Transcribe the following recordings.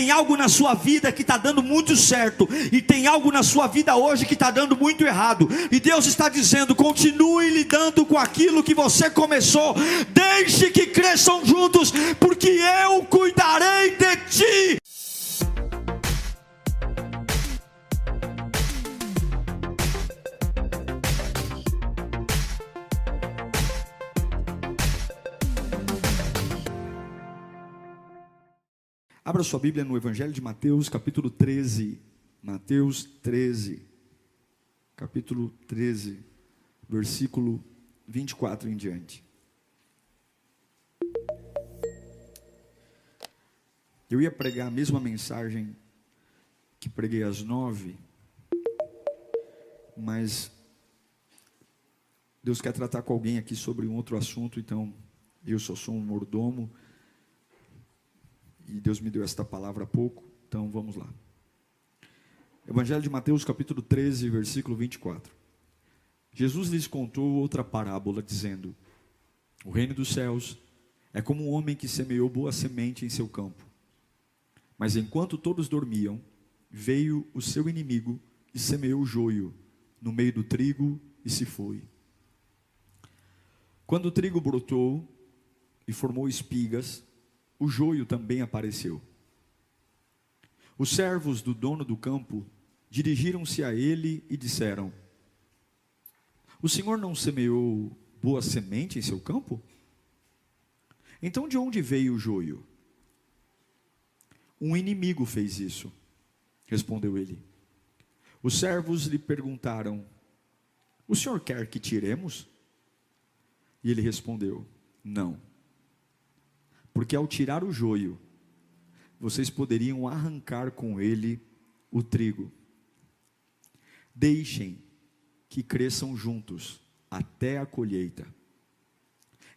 tem algo na sua vida que está dando muito certo, e tem algo na sua vida hoje que está dando muito errado, e Deus está dizendo: continue lidando com aquilo que você começou, deixe que cresçam juntos, porque eu cuidarei de ti. Abra sua Bíblia no Evangelho de Mateus, capítulo 13. Mateus 13, capítulo 13, versículo 24 em diante. Eu ia pregar a mesma mensagem que preguei às 9, mas Deus quer tratar com alguém aqui sobre um outro assunto, então eu só sou um mordomo. E Deus me deu esta palavra há pouco, então vamos lá. Evangelho de Mateus, capítulo 13, versículo 24. Jesus lhes contou outra parábola, dizendo: o reino dos céus é como um homem que semeou boa semente em seu campo. Mas enquanto todos dormiam, veio o seu inimigo e semeou o joio no meio do trigo e se foi. Quando o trigo brotou e formou espigas, o joio também apareceu. Os servos do dono do campo dirigiram-se a ele e disseram: o senhor não semeou boa semente em seu campo? Então de onde veio o joio? Um inimigo fez isso, respondeu ele. Os servos lhe perguntaram: o senhor quer que tiremos? E ele respondeu: não. Porque ao tirar o joio, vocês poderiam arrancar com ele o trigo. Deixem que cresçam juntos até a colheita.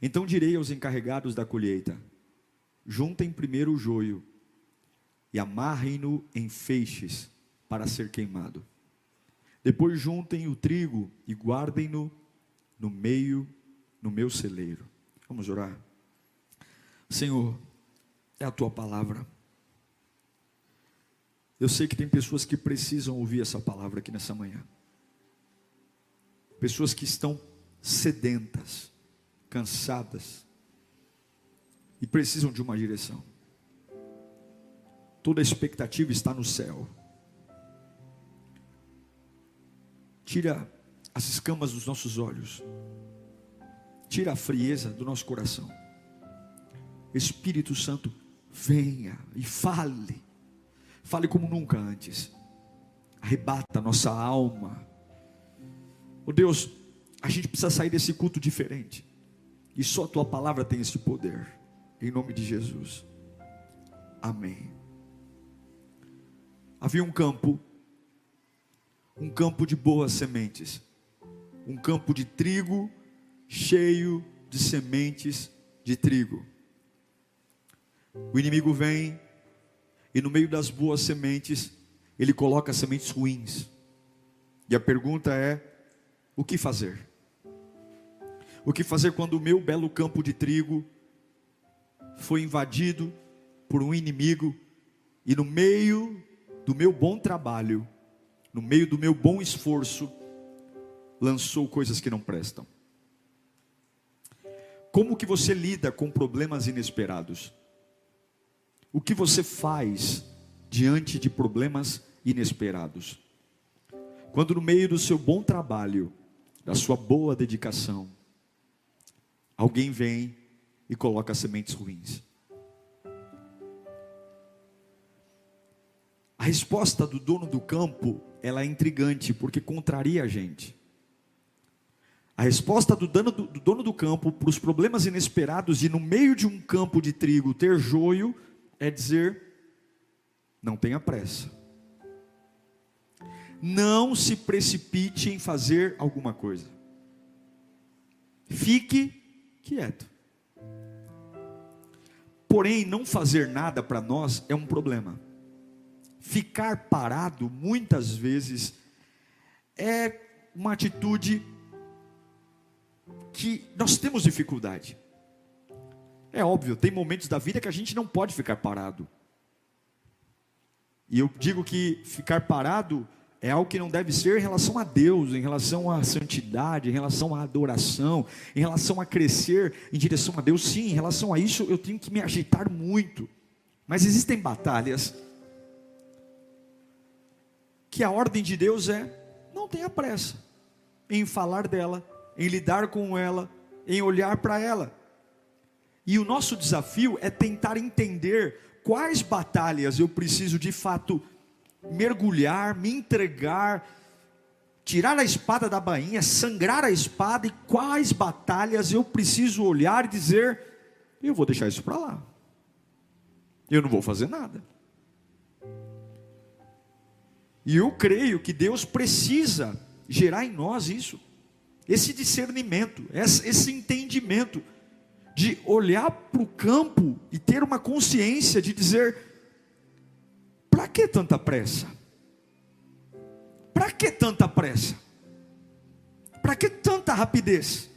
Então direi aos encarregados da colheita: juntem primeiro o joio e amarrem-no em feixes para ser queimado. Depois juntem o trigo e guardem-no no meu celeiro. Vamos orar. Senhor, é a tua palavra. Eu sei que tem pessoas que precisam ouvir essa palavra aqui nessa manhã. Pessoas que estão sedentas, cansadas e precisam de uma direção. Toda a expectativa está no céu. Tira as escamas dos nossos olhos. Tira a frieza do nosso coração. Espírito Santo, venha e fale. Fale como nunca antes. Arrebata a nossa alma. Oh Deus, a gente precisa sair desse culto diferente. E só a tua palavra tem esse poder. Em nome de Jesus. Amém. Havia um campo de boas sementes. Um campo de trigo cheio de sementes de trigo. O inimigo vem e no meio das boas sementes, ele coloca sementes ruins. E a pergunta é: o que fazer? O que fazer quando o meu belo campo de trigo foi invadido por um inimigo e no meio do meu bom trabalho, no meio do meu bom esforço, lançou coisas que não prestam? Como que você lida com problemas inesperados? O que você faz diante de problemas inesperados? Quando no meio do seu bom trabalho, da sua boa dedicação, alguém vem e coloca sementes ruins. A resposta do dono do campo, ela é intrigante, porque contraria a gente. A resposta do dono do campo para os problemas inesperados e no meio de um campo de trigo ter joio, é dizer: não tenha pressa. Não se precipite em fazer alguma coisa. Fique quieto. Porém, não fazer nada para nós é um problema. Ficar parado, muitas vezes, é uma atitude que nós temos dificuldade. É óbvio, tem momentos da vida que a gente não pode ficar parado. E eu digo que ficar parado é algo que não deve ser em relação a Deus, em relação à santidade, em relação à adoração, em relação a crescer em direção a Deus. Sim, em relação a isso eu tenho que me agitar muito. Mas existem batalhas que a ordem de Deus é: não tenha pressa em falar dela, em lidar com ela, em olhar para ela. E o nosso desafio é tentar entender quais batalhas eu preciso de fato mergulhar, me entregar, tirar a espada da bainha, sangrar a espada, e quais batalhas eu preciso olhar e dizer: eu vou deixar isso para lá, eu não vou fazer nada. E eu creio que Deus precisa gerar em nós isso, esse discernimento, esse entendimento, de olhar para o campo e ter uma consciência de dizer: para que tanta pressa? Para que tanta pressa? Para que tanta rapidez?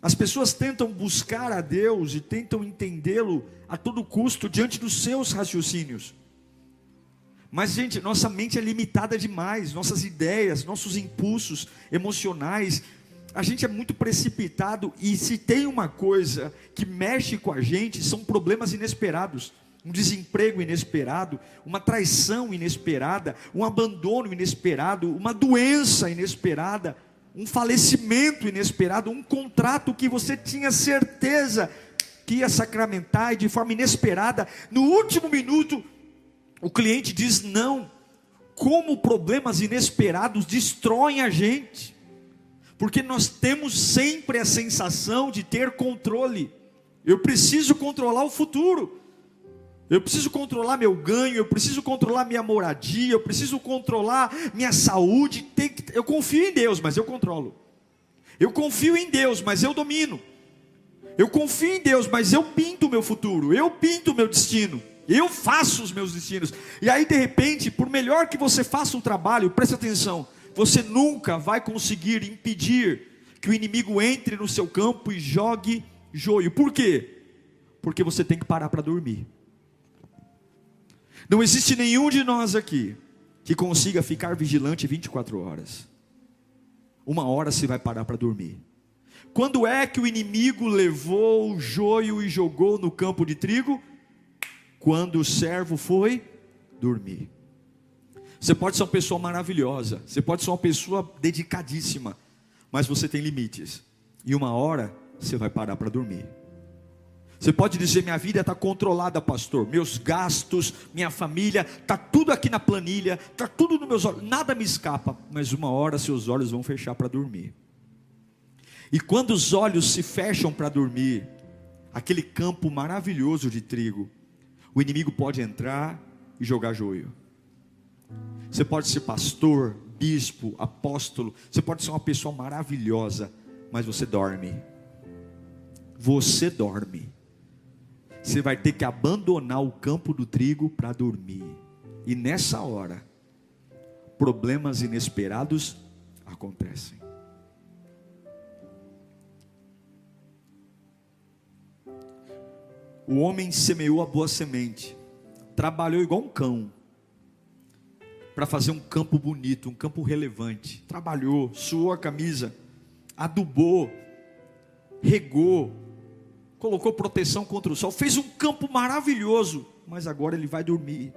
As pessoas tentam buscar a Deus e tentam entendê-lo a todo custo diante dos seus raciocínios. Mas, gente, nossa mente é limitada demais, nossas ideias, nossos impulsos emocionais, a gente é muito precipitado. E se tem uma coisa que mexe com a gente, são problemas inesperados. Um desemprego inesperado, uma traição inesperada, um abandono inesperado, uma doença inesperada, um falecimento inesperado, um contrato que você tinha certeza que ia sacramentar, e de forma inesperada, no último minuto, o cliente diz não. Como problemas inesperados destroem a gente, porque nós temos sempre a sensação de ter controle. Eu preciso controlar o futuro, eu preciso controlar meu ganho, eu preciso controlar minha moradia, eu preciso controlar minha saúde. Eu confio em Deus, mas eu controlo. Eu confio em Deus, mas eu domino. Eu confio em Deus, mas eu pinto o meu futuro, eu pinto o meu destino, eu faço os meus destinos. E aí, de repente, por melhor que você faça o trabalho, preste atenção, você nunca vai conseguir impedir que o inimigo entre no seu campo e jogue joio. Por quê? Porque você tem que parar para dormir. Não existe nenhum de nós aqui que consiga ficar vigilante 24 horas. Uma hora você vai parar para dormir. Quando é que o inimigo levou o joio e jogou no campo de trigo? Quando o servo foi dormir. Você pode ser uma pessoa maravilhosa, você pode ser uma pessoa dedicadíssima, mas você tem limites. E uma hora você vai parar para dormir. Você pode dizer: minha vida está controlada, pastor, meus gastos, minha família, está tudo aqui na planilha, está tudo nos meus olhos, nada me escapa. Mas uma hora seus olhos vão fechar para dormir. E quando os olhos se fecham para dormir, aquele campo maravilhoso de trigo, o inimigo pode entrar e jogar joio. Você pode ser pastor, bispo, apóstolo, você pode ser uma pessoa maravilhosa, mas você dorme. Você dorme. Você vai ter que abandonar o campo do trigo para dormir. E nessa hora, problemas inesperados acontecem. O homem semeou a boa semente, trabalhou igual um cão, para fazer um campo bonito, um campo relevante. Trabalhou, suou a camisa, adubou, regou, colocou proteção contra o sol, fez um campo maravilhoso, mas agora ele vai dormir.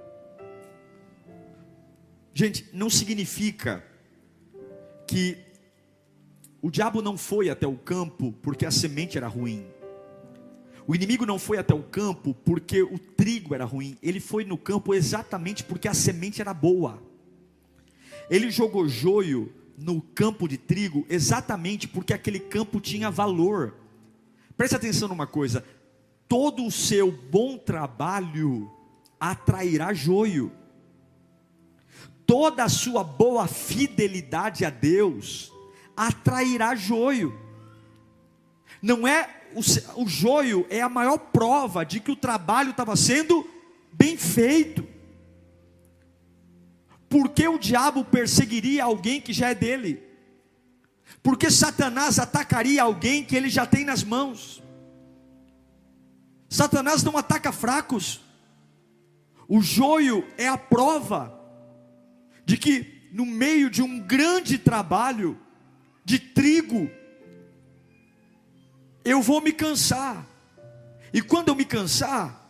Gente, não significa que o diabo não foi até o campo porque a semente era ruim. O inimigo não foi até o campo porque o trigo era ruim. Ele foi no campo exatamente porque a semente era boa. Ele jogou joio no campo de trigo exatamente porque aquele campo tinha valor. Preste atenção numa coisa: todo o seu bom trabalho atrairá joio. Toda a sua boa fidelidade a Deus atrairá joio. Não é o joio é a maior prova de que o trabalho estava sendo bem feito. Por que o diabo perseguiria alguém que já é dele? Por que Satanás atacaria alguém que ele já tem nas mãos? Satanás não ataca fracos. O joio é a prova de que no meio de um grande trabalho de trigo, eu vou me cansar. E quando eu me cansar,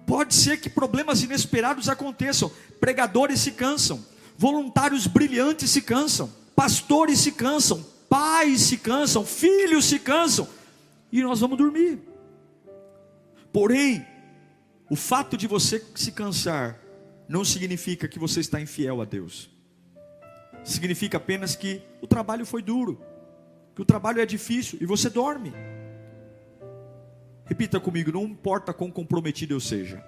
pode ser que problemas inesperados aconteçam. Pregadores se cansam, voluntários brilhantes se cansam, pastores se cansam, pais se cansam, filhos se cansam, e nós vamos dormir. Porém, o fato de você se cansar não significa que você está infiel a Deus. Significa apenas que o trabalho foi duro, que o trabalho é difícil e você dorme. Repita comigo: não importa quão comprometido eu seja,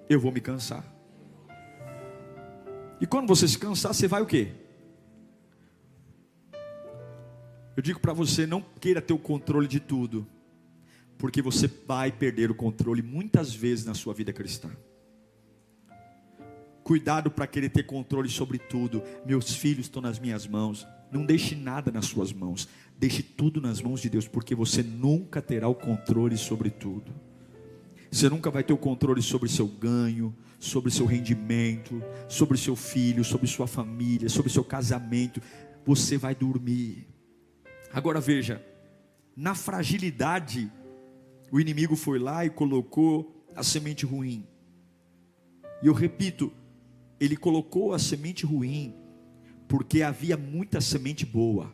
eu vou me cansar. E quando você se cansar, você vai o quê? Eu digo para você, não queira ter o controle de tudo, porque você vai perder o controle muitas vezes na sua vida cristã. Cuidado para querer ter controle sobre tudo. Meus filhos estão nas minhas mãos. Não deixe nada nas suas mãos, deixe tudo nas mãos de Deus, porque você nunca terá o controle sobre tudo. Você nunca vai ter o controle sobre seu ganho, sobre seu rendimento, sobre seu filho, sobre sua família, sobre seu casamento. Você vai dormir. Agora veja, na fragilidade, o inimigo foi lá e colocou a semente ruim. E eu repito, ele colocou a semente ruim porque havia muita semente boa.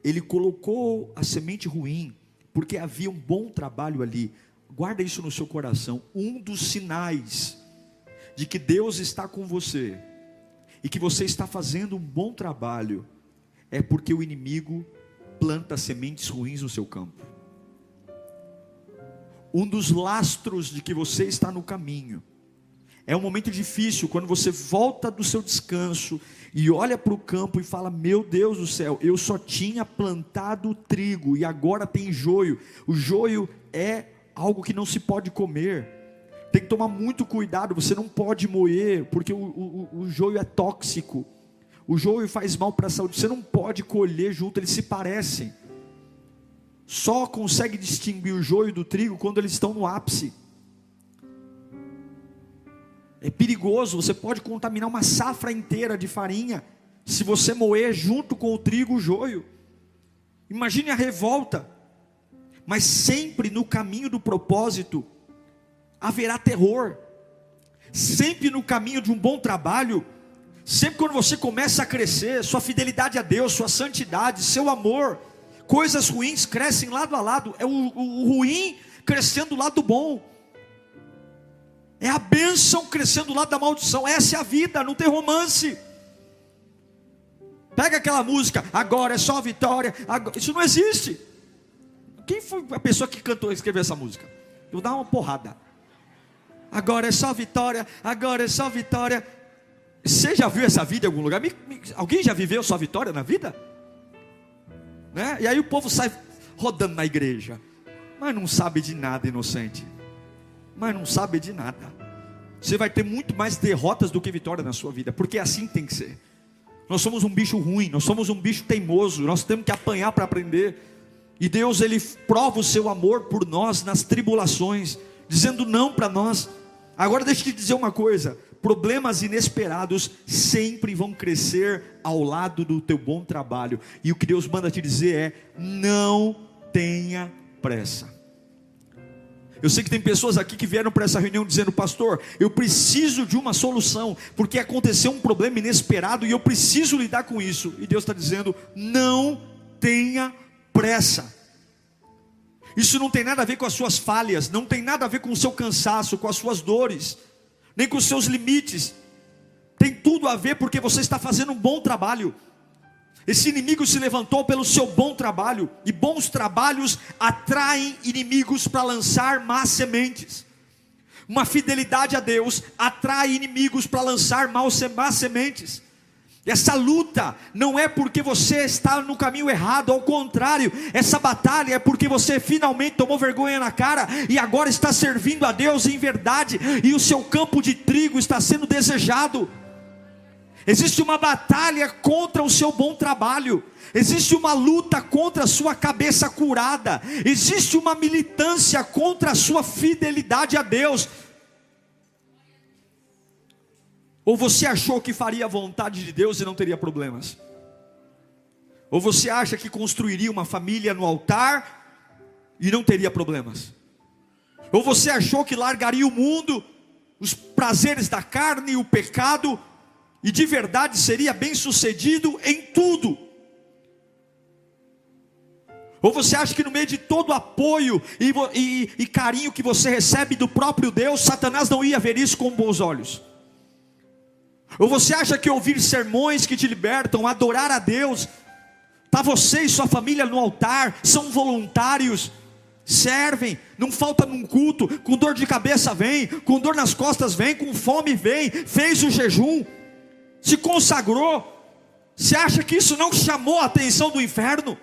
Ele colocou a semente ruim porque havia um bom trabalho ali. Guarda isso no seu coração. Um dos sinais de que Deus está com você e que você está fazendo um bom trabalho é porque o inimigo planta sementes ruins no seu campo. Um dos lastros de que você está no caminho é um momento difícil, quando você volta do seu descanso e olha para o campo e fala: meu Deus do céu, eu só tinha plantado trigo e agora tem joio. O joio é algo que não se pode comer. Tem que tomar muito cuidado, você não pode moer, porque o joio é tóxico. O joio faz mal para a saúde, você não pode colher junto, eles se parecem. Só consegue distinguir o joio do trigo quando eles estão no ápice. É perigoso, você pode contaminar uma safra inteira de farinha, se você moer junto com o trigo o joio. Imagine a revolta. Mas sempre no caminho do propósito haverá terror. Sempre no caminho de um bom trabalho, sempre quando você começa a crescer, sua fidelidade a Deus, sua santidade, seu amor, coisas ruins crescem lado a lado. É o ruim crescendo do lado do bom, é a bênção crescendo do lado da maldição. Essa é a vida, não tem romance. Pega aquela música, agora é só vitória, agora... isso não existe. Quem foi a pessoa que cantou e escreveu essa música? Eu vou dar uma porrada. Agora é só vitória, agora é só vitória. Você já viu essa vida em algum lugar? Alguém já viveu só vitória na vida? Né? E aí o povo sai rodando na igreja, mas não sabe de nada, inocente. Mas não sabe de nada. Você vai ter muito mais derrotas do que vitória na sua vida, porque assim tem que ser. Nós somos um bicho ruim, nós somos um bicho teimoso, nós temos que apanhar para aprender. E Deus, Ele prova o seu amor por nós nas tribulações, dizendo não para nós. Agora deixa eu te dizer uma coisa: problemas inesperados sempre vão crescer ao lado do teu bom trabalho. E o que Deus manda te dizer é: não tenha pressa. Eu sei que tem pessoas aqui que vieram para essa reunião dizendo: pastor, eu preciso de uma solução, porque aconteceu um problema inesperado e eu preciso lidar com isso. E Deus está dizendo: não tenha pressa. Isso não tem nada a ver com as suas falhas, não tem nada a ver com o seu cansaço, com as suas dores, nem com os seus limites. Tem tudo a ver porque você está fazendo um bom trabalho. Esse inimigo se levantou pelo seu bom trabalho, e bons trabalhos atraem inimigos para lançar más sementes. Uma fidelidade a Deus atrai inimigos para lançar más sementes. Essa luta não é porque você está no caminho errado, ao contrário, essa batalha é porque você finalmente tomou vergonha na cara e agora está servindo a Deus em verdade, e o seu campo de trigo está sendo desejado. Existe uma batalha contra o seu bom trabalho. Existe uma luta contra a sua cabeça curada. Existe uma militância contra a sua fidelidade a Deus. Ou você achou que faria a vontade de Deus e não teria problemas? Ou você acha que construiria uma família no altar e não teria problemas? Ou você achou que largaria o mundo, os prazeres da carne e o pecado, e de verdade seria bem sucedido em tudo? Ou você acha que no meio de todo o apoio e carinho que você recebe do próprio Deus, Satanás não ia ver isso com bons olhos? Ou você acha que ouvir sermões que te libertam, adorar a Deus, tá você e sua família no altar, são voluntários, servem, não falta num culto, com dor de cabeça vem, com dor nas costas vem, com fome vem, fez o jejum, se consagrou? Você acha que isso não chamou a atenção do inferno?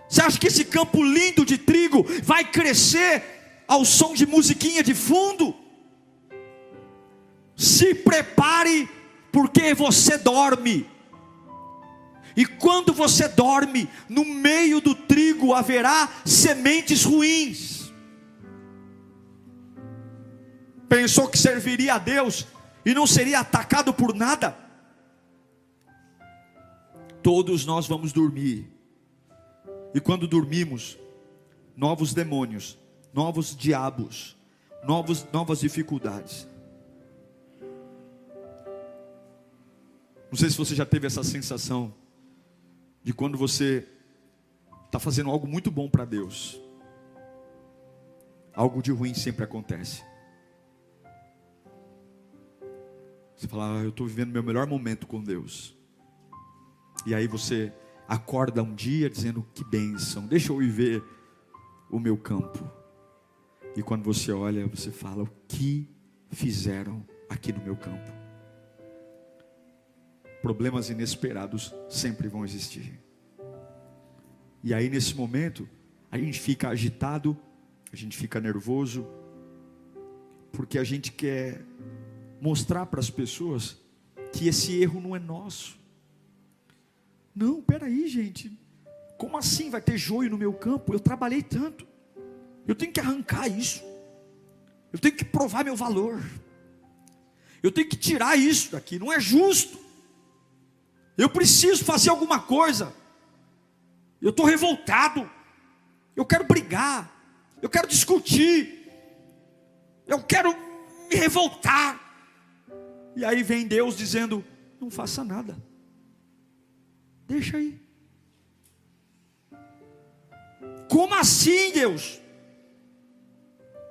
Você acha que esse campo lindo de trigo vai crescer ao som de musiquinha de fundo? Se prepare, porque você dorme. E quando você dorme, no meio do trigo haverá sementes ruins. Pensou que serviria a Deus e não seria atacado por nada? Todos nós vamos dormir. E quando dormimos, novos demônios, novos diabos, novas dificuldades. Não sei se você já teve essa sensação de quando você está fazendo algo muito bom para Deus, algo de ruim sempre acontece. Você fala, eu estou vivendo meu melhor momento com Deus. E aí você acorda um dia dizendo, que bênção, deixa eu viver o meu campo. E quando você olha, você fala, o que fizeram aqui no meu campo? Problemas inesperados sempre vão existir. E aí nesse momento, a gente fica agitado, a gente fica nervoso, porque a gente quer mostrar para as pessoas que esse erro não é nosso. Não, peraí gente, como assim vai ter joio no meu campo? Eu trabalhei tanto, eu tenho que arrancar isso, eu tenho que provar meu valor, eu tenho que tirar isso daqui, não é justo. Eu preciso fazer alguma coisa. Eu estou revoltado. Eu quero brigar. Eu quero discutir. Eu quero me revoltar. E aí vem Deus dizendo, não faça nada. Deixa aí. Como assim, Deus?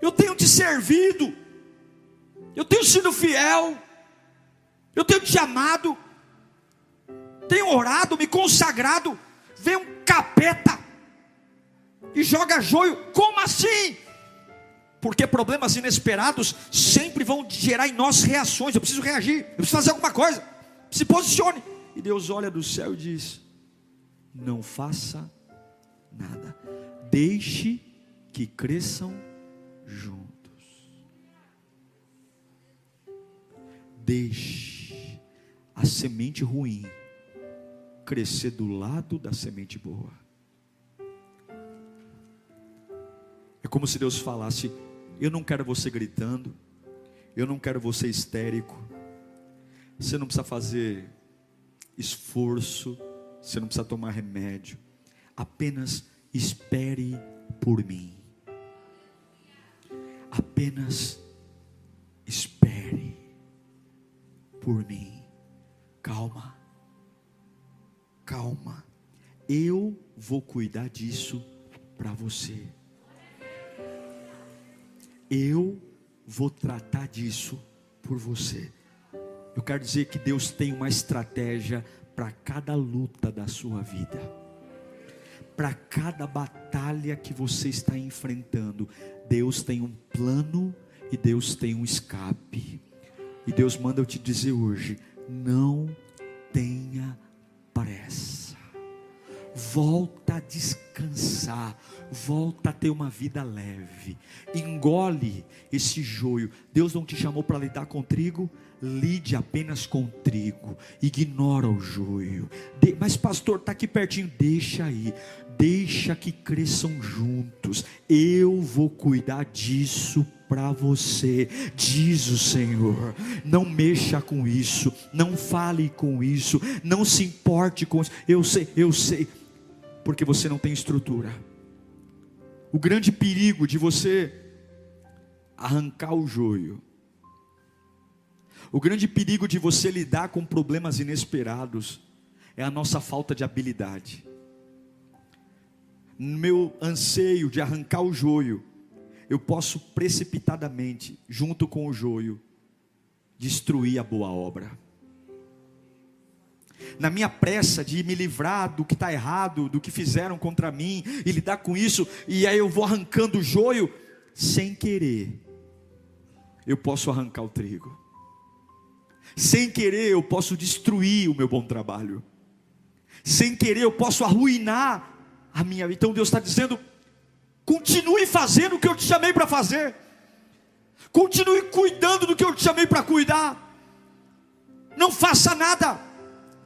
Eu tenho te servido. Eu tenho sido fiel. Eu tenho te amado. Tenho orado, me consagrado. Vem um capeta e joga joio. Como assim? Porque problemas inesperados sempre vão gerar em nós reações. Eu preciso reagir, eu preciso fazer alguma coisa. Se posicione. E Deus olha do céu e diz, não faça nada, deixe que cresçam juntos. Deixe a semente ruim crescer do lado da semente boa. É como se Deus falasse, eu não quero você gritando, eu não quero você histérico, você não precisa fazer esforço, você não precisa tomar remédio, apenas espere por mim. Apenas espere por mim. Calma. Calma, eu vou cuidar disso para você. Eu vou tratar disso por você. Eu quero dizer que Deus tem uma estratégia para cada luta da sua vida. Para cada batalha que você está enfrentando, Deus tem um plano e Deus tem um escape. E Deus manda eu te dizer hoje, não tenha pressa. volta a descansar, volta a ter uma vida leve, engole esse joio. Deus não te chamou para lidar com trigo? Lide apenas com trigo, ignora o joio. Mas pastor, está aqui pertinho, deixa aí, deixa que cresçam juntos, eu vou cuidar disso para você, diz o Senhor. Não mexa com isso, não fale com isso, não se importe com isso. Eu sei, porque você não tem estrutura. O grande perigo de você arrancar o joio, o grande perigo de você lidar com problemas inesperados, é a nossa falta de habilidade. No meu anseio de arrancar o joio, eu posso precipitadamente, junto com o joio, destruir a boa obra. Na minha pressa de me livrar do que está errado, do que fizeram contra mim, e lidar com isso, e aí eu vou arrancando o joio, sem querer, eu posso arrancar o trigo. Sem querer eu posso destruir o meu bom trabalho. Sem querer eu posso arruinar a minha vida. Então Deus está dizendo: continue fazendo o que eu te chamei para fazer. Continue cuidando do que eu te chamei para cuidar. Não faça nada.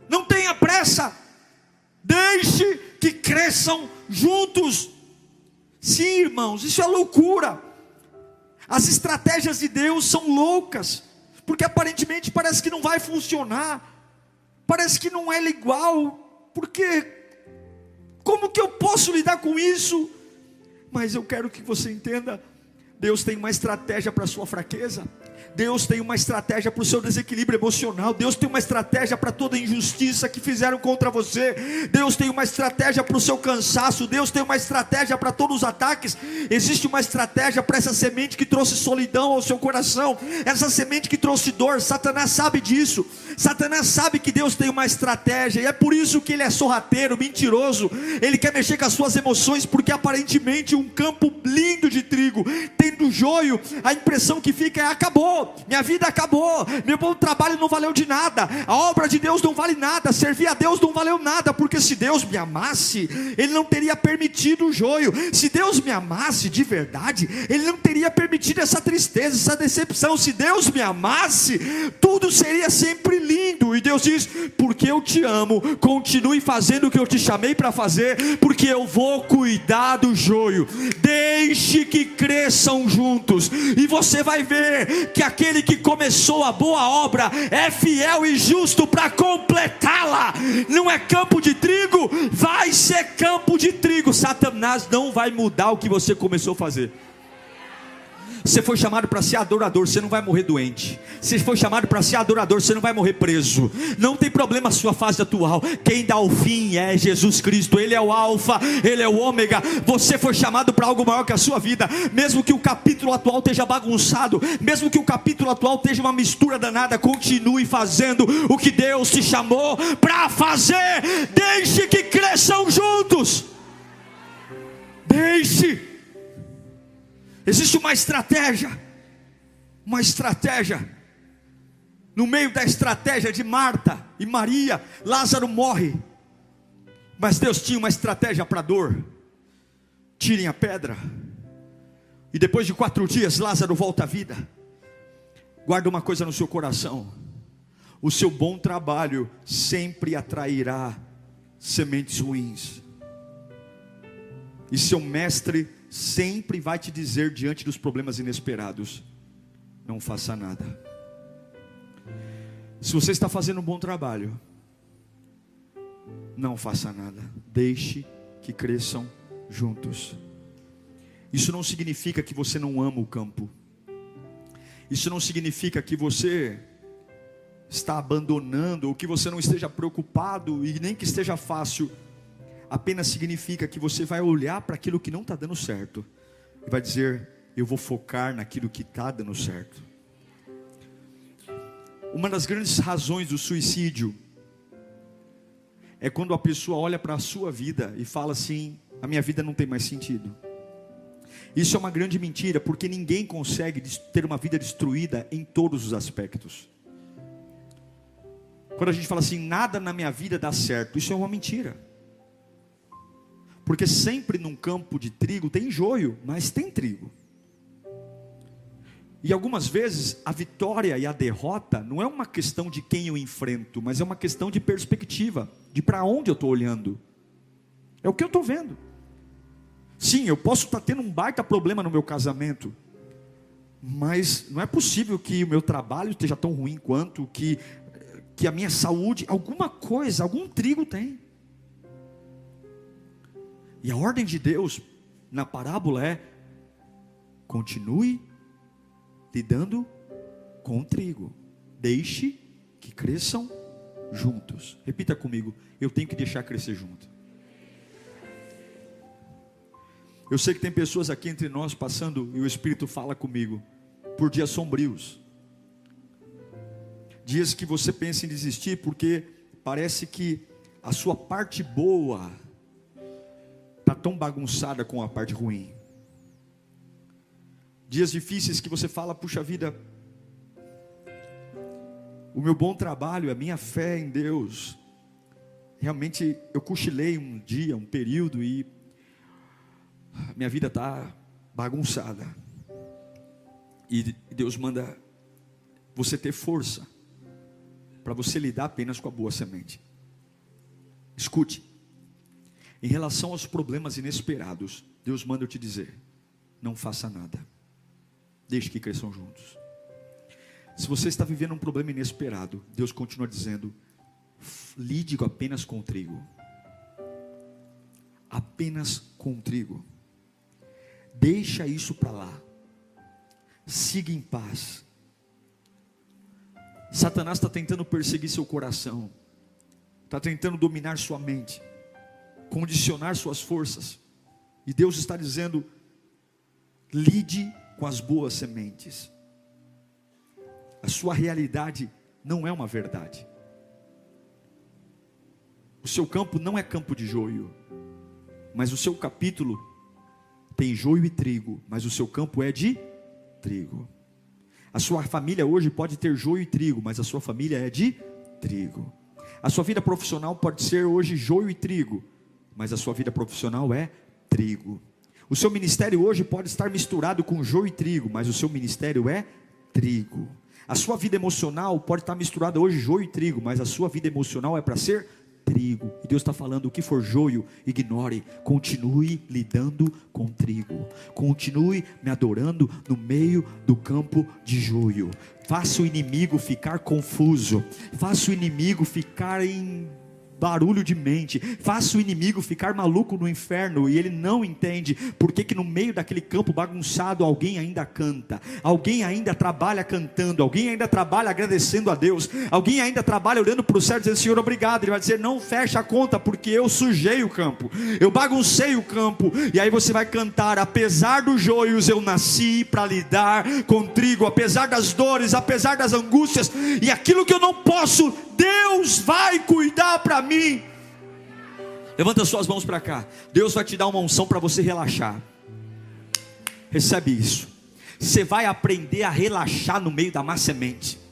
Não tenha pressa. Deixe que cresçam juntos. Sim, irmãos, isso é loucura. As estratégias de Deus são loucas, porque aparentemente parece que não vai funcionar, parece que não é igual, porque como que eu posso lidar com isso? Mas eu quero que você entenda, Deus tem uma estratégia para a sua fraqueza, Deus tem uma estratégia para o seu desequilíbrio emocional, Deus tem uma estratégia para toda injustiça que fizeram contra você, Deus tem uma estratégia para o seu cansaço, Deus tem uma estratégia para todos os ataques. Existe uma estratégia para essa semente que trouxe solidão ao seu coração, essa semente que trouxe dor. Satanás sabe disso, Satanás sabe que Deus tem uma estratégia, e é por isso que ele é sorrateiro, mentiroso. Ele quer mexer com as suas emoções, porque aparentemente um campo lindo de trigo, tendo joio, a impressão que fica é: acabou, minha vida acabou, meu bom trabalho não valeu de nada, a obra de Deus não vale nada, servir a Deus não valeu nada, porque se Deus me amasse, Ele não teria permitido o joio. Se Deus me amasse de verdade, Ele não teria permitido essa tristeza, essa decepção. Se Deus me amasse, tudo seria sempre lindo. E Deus diz: porque eu te amo, continue fazendo o que eu te chamei para fazer, porque eu vou cuidar do joio. Deixe que cresçam juntos, e você vai ver que aquele que começou a boa obra é fiel e justo para completá-la. Não é campo de trigo, vai ser campo de trigo. Satanás não vai mudar o que você começou a fazer. Você foi chamado para ser adorador, você não vai morrer doente. Você foi chamado para ser adorador, você não vai morrer preso. Não tem problema a sua fase atual. Quem dá o fim é Jesus Cristo. Ele é o alfa, Ele é o ômega. Você foi chamado para algo maior que a sua vida. Mesmo que o capítulo atual esteja bagunçado, mesmo que o capítulo atual esteja uma mistura danada, continue fazendo o que Deus te chamou para fazer. Deixe que cresçam juntos. Deixe. Existe uma estratégia. No meio da estratégia de Marta e Maria, Lázaro morre. Mas Deus tinha uma estratégia para a dor. Tirem a pedra. E depois de 4 dias, Lázaro volta à vida. Guarda uma coisa no seu coração: o seu bom trabalho sempre atrairá sementes ruins. E seu mestre sempre vai te dizer, diante dos problemas inesperados: não faça nada. Se você está fazendo um bom trabalho, não faça nada. Deixe que cresçam juntos. Isso não significa que você não ama o campo. Isso não significa que você está abandonando, ou que você não esteja preocupado, e nem que esteja fácil. Apenas significa que você vai olhar para aquilo que não está dando certo e vai dizer: eu vou focar naquilo que está dando certo. Uma das grandes razões do suicídio é quando a pessoa olha para a sua vida e fala assim: a minha vida não tem mais sentido. Isso é uma grande mentira, porque ninguém consegue ter uma vida destruída em todos os aspectos. Quando a gente fala assim: nada na minha vida dá certo, isso é uma mentira. Porque sempre num campo de trigo tem joio, mas tem trigo. E algumas vezes a vitória e a derrota não é uma questão de quem eu enfrento, mas é uma questão de perspectiva, de para onde eu estou olhando. É o que eu estou vendo. Sim, eu posso estar tendo um baita problema no meu casamento, mas não é possível que o meu trabalho esteja tão ruim quanto, que a minha saúde, alguma coisa, algum trigo tem. E a ordem de Deus na parábola é: continue lidando com o trigo, deixe que cresçam juntos. Repita comigo: eu tenho que deixar crescer junto. Eu sei que tem pessoas aqui entre nós passando, e o Espírito fala comigo, por dias sombrios, dias que você pensa em desistir, porque parece que a sua parte boa está tão bagunçada com a parte ruim. Dias difíceis que você fala: puxa vida, o meu bom trabalho, a minha fé em Deus, realmente eu cochilei um dia, um período, e minha vida está bagunçada. E Deus manda você ter força para você lidar apenas com a boa semente. Escute, em relação aos problemas inesperados, Deus manda eu te dizer: não faça nada, deixe que cresçam juntos. Se você está vivendo um problema inesperado, Deus continua dizendo: lide apenas com o trigo, apenas com o trigo, deixa isso para lá, siga em paz. Satanás está tentando perseguir seu coração, está tentando dominar sua mente, condicionar suas forças, e Deus está dizendo: lide com as boas sementes. A sua realidade não é uma verdade. O seu campo não é campo de joio, mas o seu capítulo tem joio e trigo, mas o seu campo é de trigo. A sua família hoje pode ter joio e trigo, mas a sua família é de trigo. A sua vida profissional pode ser hoje joio e trigo, mas a sua vida profissional é trigo. O seu ministério hoje pode estar misturado com joio e trigo, mas o seu ministério é trigo. A sua vida emocional pode estar misturada hoje joio e trigo, mas a sua vida emocional é para ser trigo. E Deus está falando: o que for joio, ignore, continue lidando com trigo, continue me adorando no meio do campo de joio. Faça o inimigo ficar confuso, faça o inimigo ficar em barulho de mente, faça o inimigo ficar maluco no inferno, e ele não entende porque que no meio daquele campo bagunçado alguém ainda canta, alguém ainda trabalha cantando, alguém ainda trabalha agradecendo a Deus, alguém ainda trabalha olhando para o céu dizendo: Senhor, obrigado. Ele vai dizer: não fecha a conta, porque eu sujei o campo, eu baguncei o campo. E aí você vai cantar: apesar dos joios eu nasci para lidar com trigo, apesar das dores, apesar das angústias, e aquilo que eu não posso, Deus vai cuidar para mim. Levanta suas mãos para cá. Deus vai te dar uma unção para você relaxar. Recebe isso. Você vai aprender a relaxar no meio da má semente.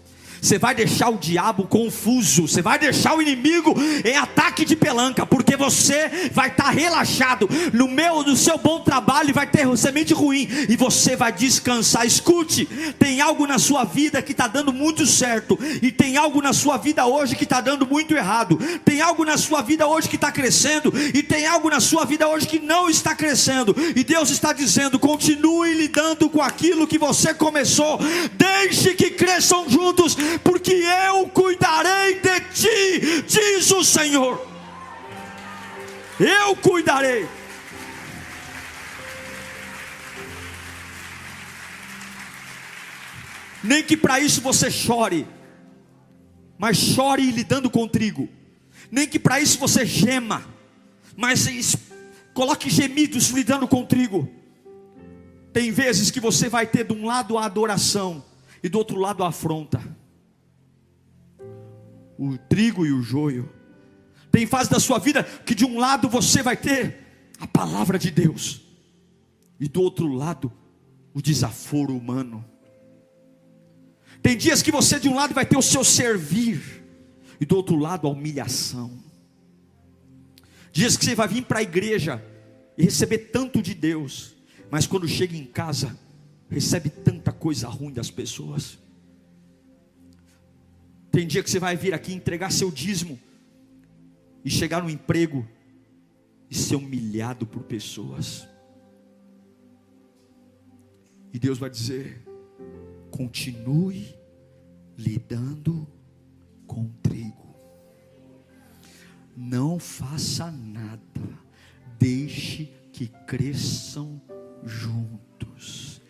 Você vai deixar o diabo confuso, você vai deixar o inimigo em ataque de pelanca, porque você vai estar relaxado no seu bom trabalho, e vai ter semente ruim, e você vai descansar. Escute, tem algo na sua vida que está dando muito certo, e tem algo na sua vida hoje que está dando muito errado. Tem algo na sua vida hoje que está crescendo, e tem algo na sua vida hoje que não está crescendo, e Deus está dizendo: continue lidando com aquilo que você começou, deixe que cresçam juntos, porque eu cuidarei de ti, diz o Senhor. Eu cuidarei. Nem que para isso você chore, mas chore lidando com o trigo. Nem que para isso você gema, mas coloque gemidos lidando com o trigo. Tem vezes que você vai ter de um lado a adoração e do outro lado a afronta, o trigo e o joio. Tem fase da sua vida que de um lado você vai ter a palavra de Deus, e do outro lado o desaforo humano. Tem dias que você de um lado vai ter o seu servir, e do outro lado a humilhação. Dias que você vai vir para a igreja e receber tanto de Deus, mas quando chega em casa, recebe tanta coisa ruim das pessoas. Tem dia que você vai vir aqui entregar seu dízimo, e chegar no emprego, e ser humilhado por pessoas. E Deus vai dizer: continue lidando com o trigo. Não faça nada, deixe que cresçam juntos.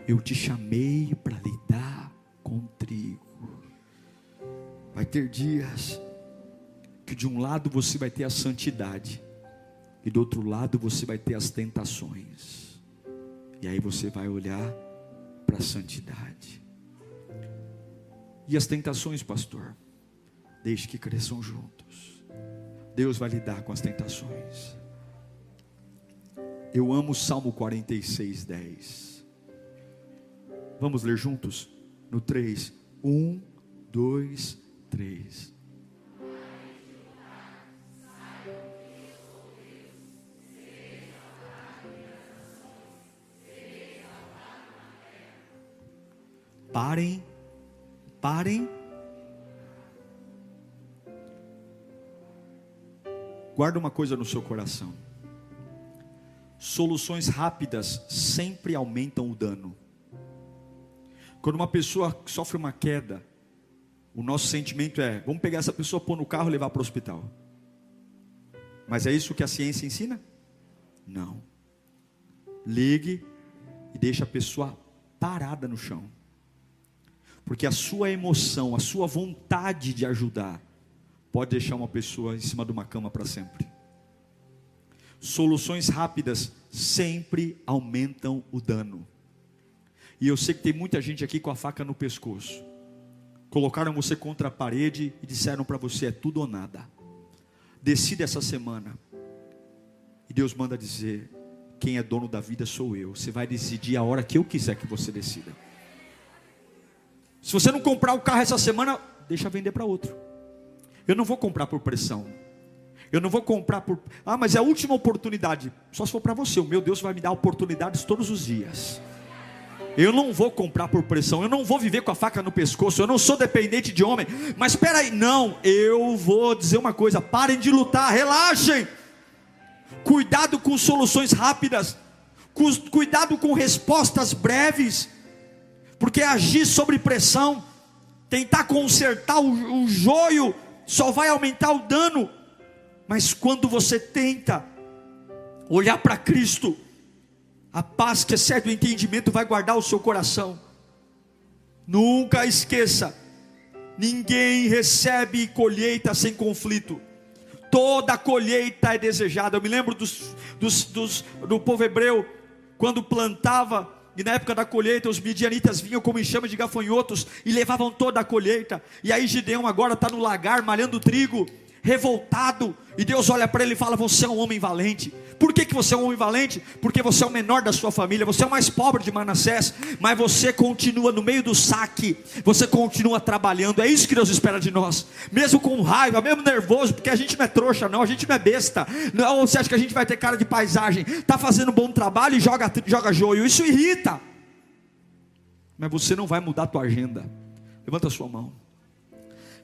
Eu te chamei para lidar com o trigo. Vai ter dias que de um lado você vai ter a santidade, e do outro lado você vai ter as tentações. E aí você vai olhar para a santidade. E as tentações, pastor? Deixe que cresçam juntos. Deus vai lidar com as tentações. Eu amo o Salmo 46:10. Vamos ler juntos? No 3. 1, 2, 3. Parem. Guarda uma coisa no seu coração: soluções rápidas sempre aumentam o dano. Quando uma pessoa sofre uma queda, o nosso sentimento é: vamos pegar essa pessoa, pôr no carro e levar para o hospital. Mas é isso que a ciência ensina? Não. Ligue e deixe a pessoa parada no chão, porque a sua emoção, a sua vontade de ajudar, pode deixar uma pessoa em cima de uma cama para sempre. Soluções rápidas sempre aumentam o dano. E eu sei que tem muita gente aqui com a faca no pescoço. Colocaram você contra a parede e disseram para você: é tudo ou nada. Decida essa semana. E Deus manda dizer: quem é dono da vida sou eu. Você vai decidir a hora que eu quiser que você decida. Se você não comprar o carro essa semana, deixa vender para outro. Eu não vou comprar por pressão. Eu não vou comprar por... mas é a última oportunidade. Só se for para você. O meu Deus vai me dar oportunidades todos os dias. Eu não vou comprar por pressão. Eu não vou viver com a faca no pescoço. Eu não sou dependente de homem. Mas espera aí, não. Eu vou dizer uma coisa: parem de lutar, relaxem. Cuidado com soluções rápidas. Cuidado com respostas breves. Porque agir sob pressão, tentar consertar o joio, só vai aumentar o dano. Mas quando você tenta olhar para Cristo, a paz que excede o entendimento vai guardar o seu coração. Nunca esqueça: ninguém recebe colheita sem conflito. Toda colheita é desejada. Eu me lembro do povo hebreu, quando plantava, e na época da colheita os midianitas vinham como enxame de gafanhotos e levavam toda a colheita. E aí Gideão agora está no lagar malhando trigo, revoltado, e Deus olha para ele e fala: você é um homem valente. Por que você é um homem valente? Porque você é o menor da sua família, você é o mais pobre de Manassés, mas você continua no meio do saque, você continua trabalhando. É isso que Deus espera de nós, mesmo com raiva, mesmo nervoso, porque a gente não é trouxa não, a gente não é besta não. Você acha que a gente vai ter cara de paisagem? Está fazendo um bom trabalho e joga joio, isso irrita. Mas você não vai mudar a tua agenda. Levanta a sua mão.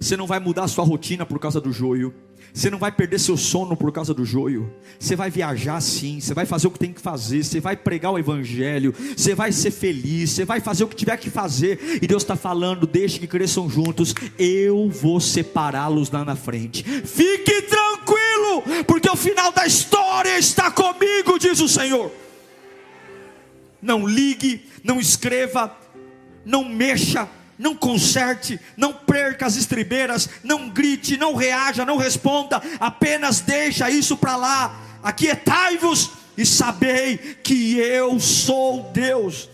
Você não vai mudar a sua rotina por causa do joio. Você não vai perder seu sono por causa do joio. Você vai viajar sim, você vai fazer o que tem que fazer, você vai pregar o evangelho, você vai ser feliz, você vai fazer o que tiver que fazer. E Deus está falando: deixe que cresçam juntos, eu vou separá-los lá na frente. Fique tranquilo, porque o final da história está comigo, diz o Senhor. Não ligue, não escreva, não mexa, não conserte, não perca as estribeiras, não grite, não reaja, não responda, apenas deixa isso para lá. Aquietai-vos e sabei que eu sou Deus.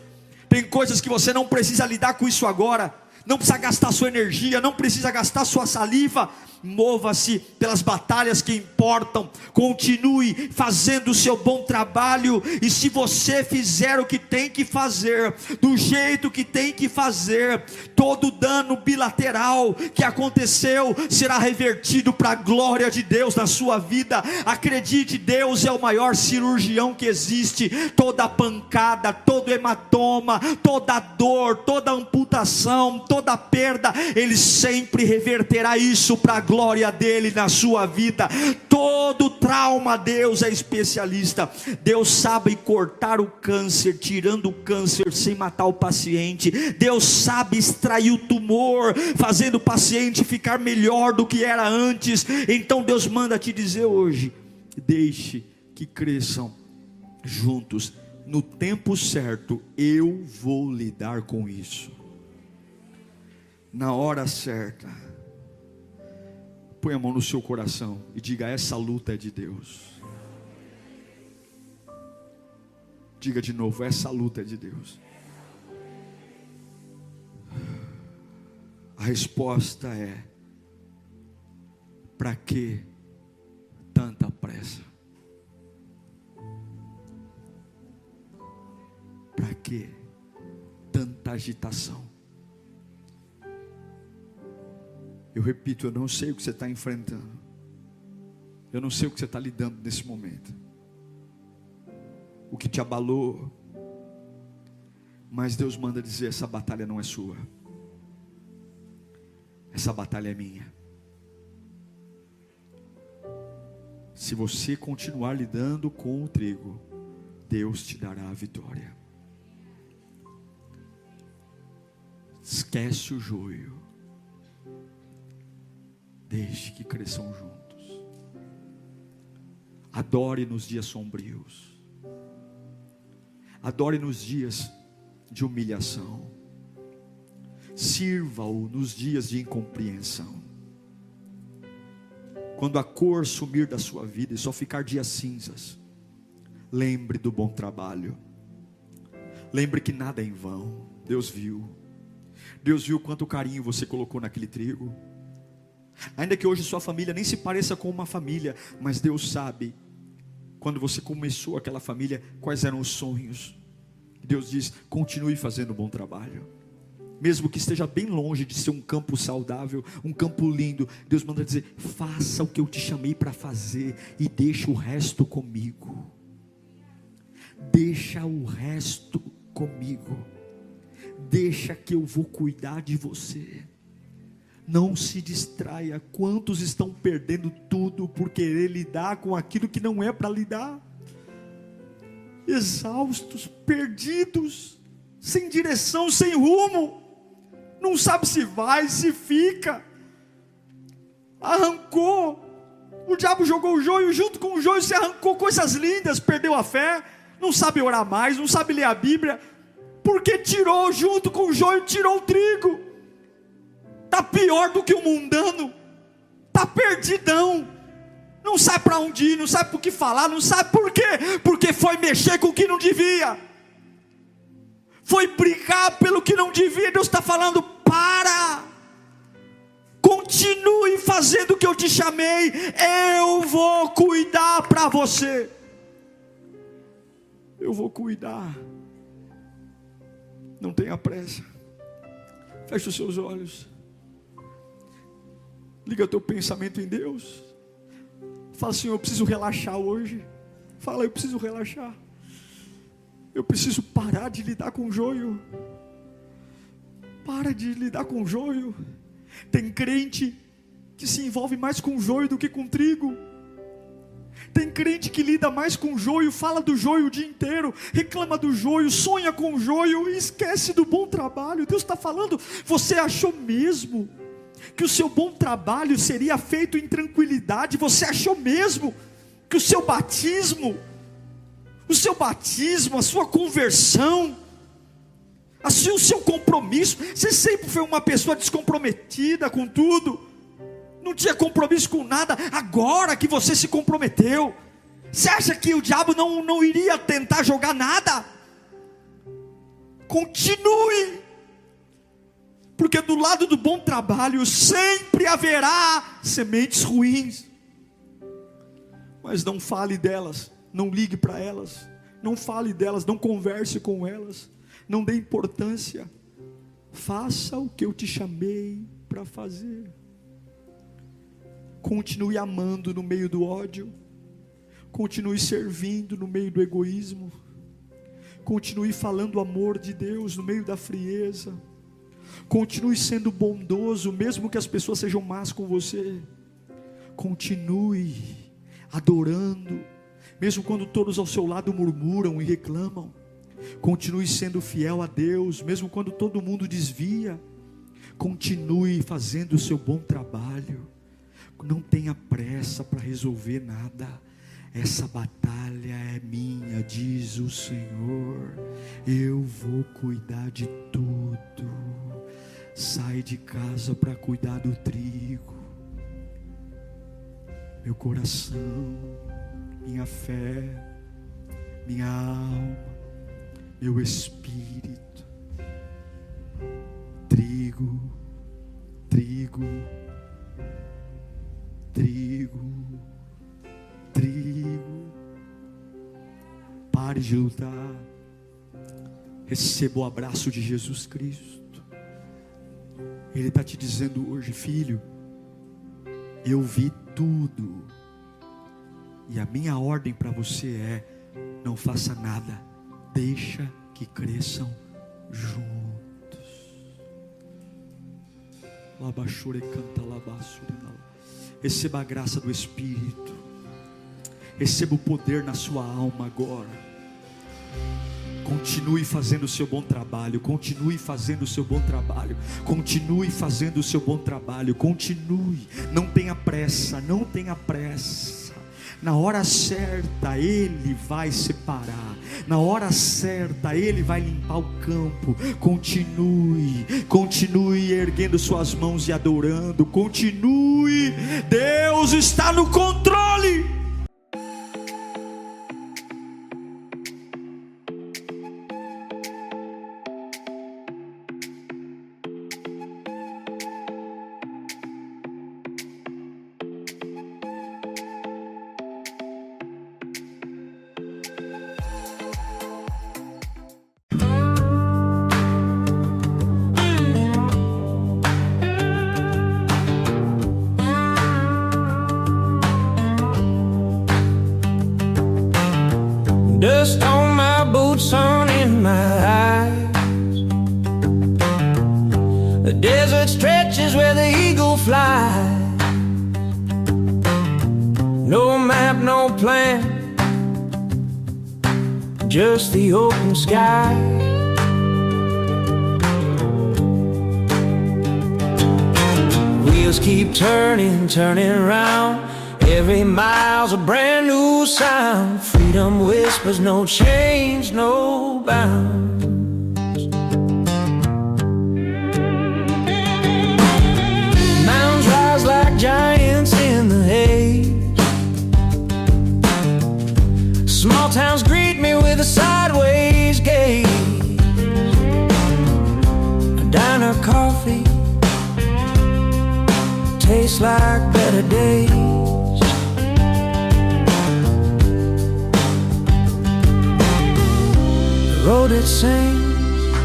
Tem coisas que você não precisa lidar com isso agora. não precisa gastar sua energia, não precisa gastar sua saliva. Mova-se pelas batalhas que importam, continue fazendo o seu bom trabalho, e se você fizer o que tem que fazer, do jeito que tem que fazer, todo dano bilateral que aconteceu será revertido para a glória de Deus na sua vida. Acredite, Deus é o maior cirurgião que existe. Toda pancada, todo hematoma, toda dor, toda amputação, toda perda, Ele sempre reverterá isso para a glória dele na sua vida. Todo trauma, Deus é especialista. Deus sabe cortar o câncer, tirando o câncer sem matar o paciente. Deus sabe extrair o tumor, fazendo o paciente ficar melhor do que era antes. Então Deus manda te dizer hoje: deixe que cresçam juntos. No tempo certo eu vou lidar com isso. Na hora certa. Põe a mão no seu coração e diga: essa luta é de Deus. Diga de novo: essa luta é de Deus. A resposta é: para que tanta pressa? Para que tanta agitação? Eu repito, eu não sei o que você está enfrentando, eu não sei o que você está lidando nesse momento, o que te abalou, mas Deus manda dizer: essa batalha não é sua, essa batalha é minha. Se você continuar lidando com o trigo, Deus te dará a vitória. Esquece o joio. Deixe que cresçam juntos. Adore nos dias sombrios. Adore nos dias de humilhação. Sirva-o nos dias de incompreensão. Quando a cor sumir da sua vida e só ficar dias cinzas, lembre do bom trabalho. Lembre que nada é em vão. Deus viu. Deus viu quanto carinho você colocou naquele trigo. Ainda que hoje sua família nem se pareça com uma família, mas Deus sabe, quando você começou aquela família, quais eram os sonhos. Deus diz: continue fazendo um bom trabalho, mesmo que esteja bem longe de ser um campo saudável, um campo lindo. Deus manda dizer: faça o que eu te chamei para fazer, e deixa o resto comigo. Deixa o resto comigo. Deixa que eu vou cuidar de você. Não se distraia. Quantos estão perdendo tudo por querer lidar com aquilo que não é para lidar? Exaustos, perdidos, sem direção, sem rumo, não sabe se vai, se fica. Arrancou, o diabo jogou o joio, junto com o joio se arrancou coisas lindas, perdeu a fé, não sabe orar mais, não sabe ler a Bíblia, porque tirou junto com o joio, tirou o trigo. Está pior do que o mundano, está perdidão, não sabe para onde ir, não sabe por que falar, não sabe por quê, porque foi mexer com o que não devia, foi brigar pelo que não devia. Deus está falando: para, continue fazendo o que eu te chamei, eu vou cuidar para você, eu vou cuidar, não tenha pressa. Feche os seus olhos. Liga teu pensamento em Deus. Fala: Senhor, eu preciso relaxar hoje. Fala: eu preciso relaxar. Eu preciso parar de lidar com o joio. Para de lidar com o joio. Tem crente que se envolve mais com o joio do que com o trigo. Tem crente que lida mais com o joio, fala do joio o dia inteiro, reclama do joio, sonha com o joio e esquece do bom trabalho. Deus está falando: você achou mesmo que o seu bom trabalho seria feito em tranquilidade? Você achou mesmo que o seu batismo, a sua conversão, o seu compromisso, você sempre foi uma pessoa descomprometida com tudo, não tinha compromisso com nada. Agora que você se comprometeu, você acha que o diabo não iria tentar jogar nada? Continue, Porque do lado do bom trabalho sempre haverá sementes ruins. Mas não fale delas, não ligue para elas, não fale delas, não converse com elas, não dê importância. Faça o que eu te chamei para fazer. Continue amando no meio do ódio. Continue servindo no meio do egoísmo. Continue falando o amor de Deus no meio da frieza. Continue sendo bondoso, mesmo que as pessoas sejam más com você. Continue adorando, mesmo quando todos ao seu lado murmuram e reclamam. Continue sendo fiel a Deus, mesmo quando todo mundo desvia. Continue fazendo o seu bom trabalho. Não tenha pressa para resolver nada. Essa batalha é minha, diz o Senhor. Eu vou cuidar de tudo. Sai de casa para cuidar do trigo. Meu coração, minha fé, minha alma, meu espírito. Trigo, trigo, trigo, trigo. Pare de lutar. Receba o abraço de Jesus Cristo. Ele está te dizendo hoje: filho, eu vi tudo, e a minha ordem para você é: não faça nada, deixa que cresçam juntos. Receba a graça do Espírito, receba o poder na sua alma agora. Continue fazendo o seu bom trabalho, continue fazendo o seu bom trabalho, continue fazendo o seu bom trabalho, continue, não tenha pressa, não tenha pressa. Na hora certa Ele vai separar, na hora certa Ele vai limpar o campo. Continue, continue erguendo suas mãos e adorando, continue, Deus está no controle. Dust on my boots, sun in my eyes. The desert stretches where the eagle flies. No map, no plan, just the open sky. Wheels keep turning, turning round. Every mile's a brand new sound. Freedom whispers, no change, no bounds. Mountains rise like giants in the haze. Small towns greet me with a sideways gaze. A diner coffee tastes like better days. Road it sings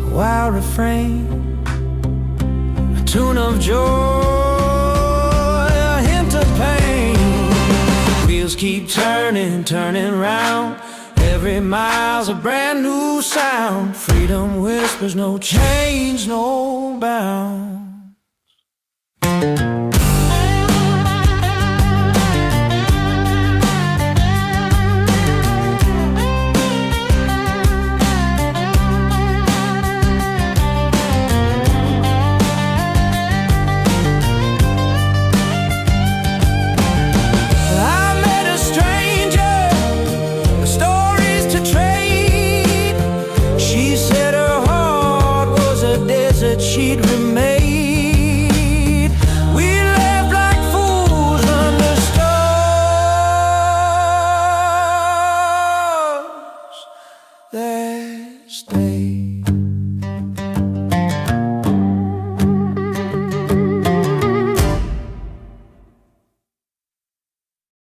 a wild refrain, a tune of joy, a hint of pain. Wheels keep turning, turning round. Every mile's a brand new sound. Freedom whispers, no change, no bounds. She'd remain. We left like fools under stars that stay.